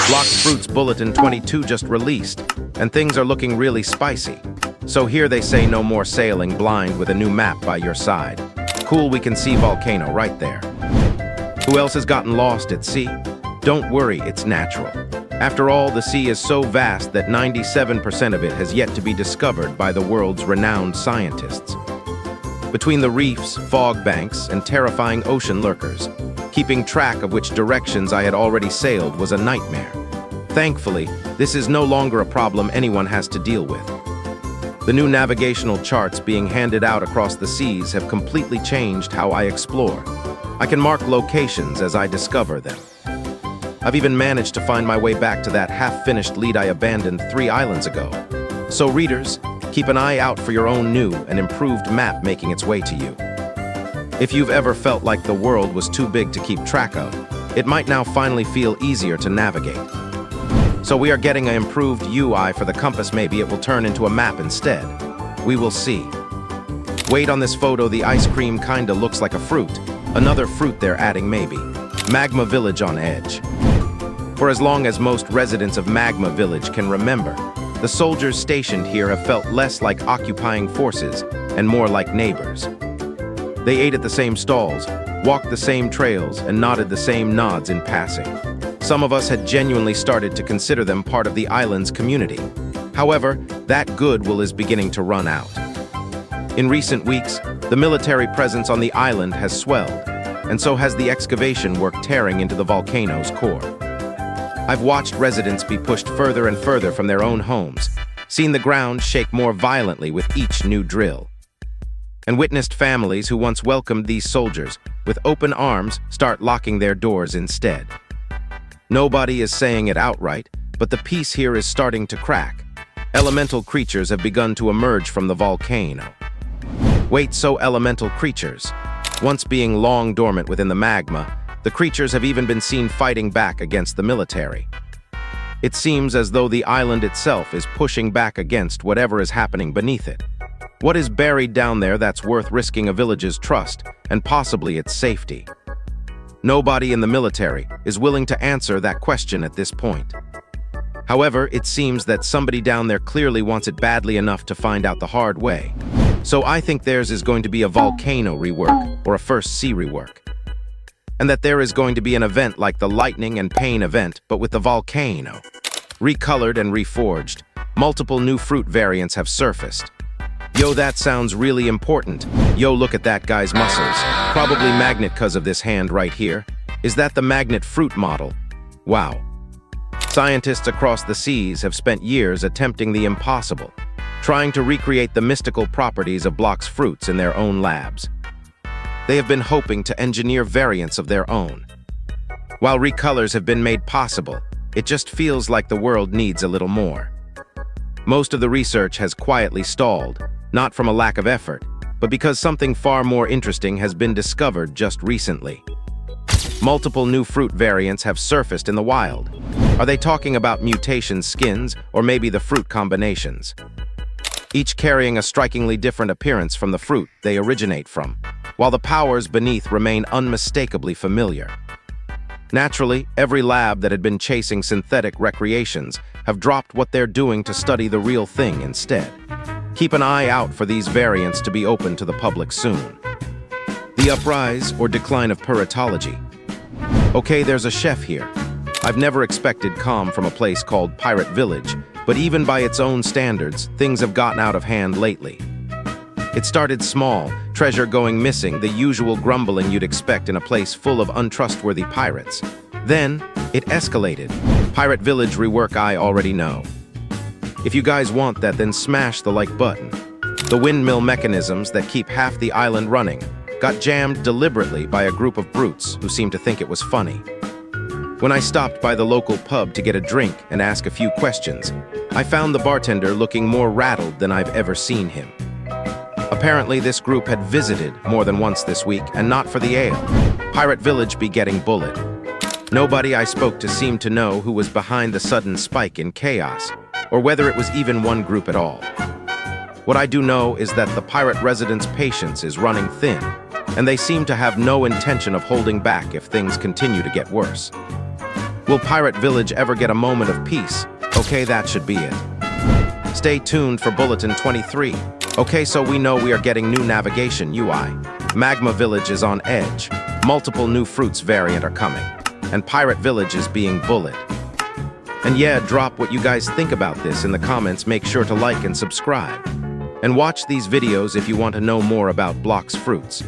Blox Fruits Bulletin 22 just released, and things are looking really spicy. So here they say no more sailing blind with a new map by your side. Cool, we can see volcano right there. Who else has gotten lost at sea? Don't worry, it's natural. After all, the sea is so vast that 97% of it has yet to be discovered by the world's renowned scientists. Between the reefs, fog banks, and terrifying ocean lurkers, keeping track of which directions I had already sailed was a nightmare. Thankfully, this is no longer a problem anyone has to deal with. The new navigational charts being handed out across the seas have completely changed how I explore. I can mark locations as I discover them. I've even managed to find my way back to that half-finished lead I abandoned 3 islands ago. So readers, keep an eye out for your own new and improved map making its way to you. If you've ever felt like the world was too big to keep track of, it might now finally feel easier to navigate. So we are getting an improved UI for the compass. Maybe it will turn into a map instead. We will see. Wait, on this photo, the ice cream kinda looks like a fruit. Another fruit they're adding maybe. Magma Village on edge. For as long as most residents of Magma Village can remember, the soldiers stationed here have felt less like occupying forces and more like neighbors. They ate at the same stalls, walked the same trails, and nodded the same nods in passing. Some of us had genuinely started to consider them part of the island's community. However, that goodwill is beginning to run out. In recent weeks, the military presence on the island has swelled, and so has the excavation work tearing into the volcano's core. I've watched residents be pushed further and further from their own homes, seen the ground shake more violently with each new drill, and witnessed families who once welcomed these soldiers with open arms start locking their doors instead. Nobody is saying it outright, but the peace here is starting to crack. Elemental creatures have begun to emerge from the volcano. Wait, so elemental creatures? Once being long dormant within the magma, the creatures have even been seen fighting back against the military. It seems as though the island itself is pushing back against whatever is happening beneath it. What is buried down there that's worth risking a village's trust and possibly its safety? Nobody in the military is willing to answer that question at this point. However, it seems that somebody down there clearly wants it badly enough to find out the hard way. So I think theirs is going to be a volcano rework or a first sea rework. And that there is going to be an event like the lightning and pain event, but with the volcano. Recolored and reforged, multiple new fruit variants have surfaced. Yo, that sounds really important. Yo, look at that guy's muscles. Probably magnet cause of this hand right here. Is that the magnet fruit model? Wow. Scientists across the seas have spent years attempting the impossible, trying to recreate the mystical properties of Blox fruits in their own labs. They have been hoping to engineer variants of their own. While recolors have been made possible, it just feels like the world needs a little more. Most of the research has quietly stalled, not from a lack of effort, but because something far more interesting has been discovered just recently. Multiple new fruit variants have surfaced in the wild. Are they talking about mutation skins or maybe the fruit combinations? Each carrying a strikingly different appearance from the fruit they originate from, while the powers beneath remain unmistakably familiar. Naturally, every lab that had been chasing synthetic recreations have dropped what they're doing to study the real thing instead. Keep an eye out for these variants to be open to the public soon. The uprise or decline of puritology. Okay, there's a chef here. I've never expected calm from a place called Pirate Village, but even by its own standards, things have gotten out of hand lately. It started small, treasure going missing, the usual grumbling you'd expect in a place full of untrustworthy pirates. Then, it escalated. Pirate Village rework I already know. If you guys want that, then smash the like button. The windmill mechanisms that keep half the island running got jammed deliberately by a group of brutes who seemed to think it was funny. When I stopped by the local pub to get a drink and ask a few questions, I found the bartender looking more rattled than I've ever seen him. Apparently, this group had visited more than once this week, and not for the ale. Pirate Village be getting bullied. Nobody I spoke to seemed to know who was behind the sudden spike in chaos, or whether it was even one group at all. What I do know is that the pirate residents' patience is running thin, and they seem to have no intention of holding back if things continue to get worse. Will Pirate Village ever get a moment of peace? Okay, that should be it. Stay tuned for Bulletin 23. Okay, so we know we are getting new navigation UI. Magma Village is on edge. Multiple new fruits variant are coming. And Pirate Village is being bullied. And yeah, drop what you guys think about this in the comments. Make sure to like and subscribe. And watch these videos if you want to know more about Blox fruits.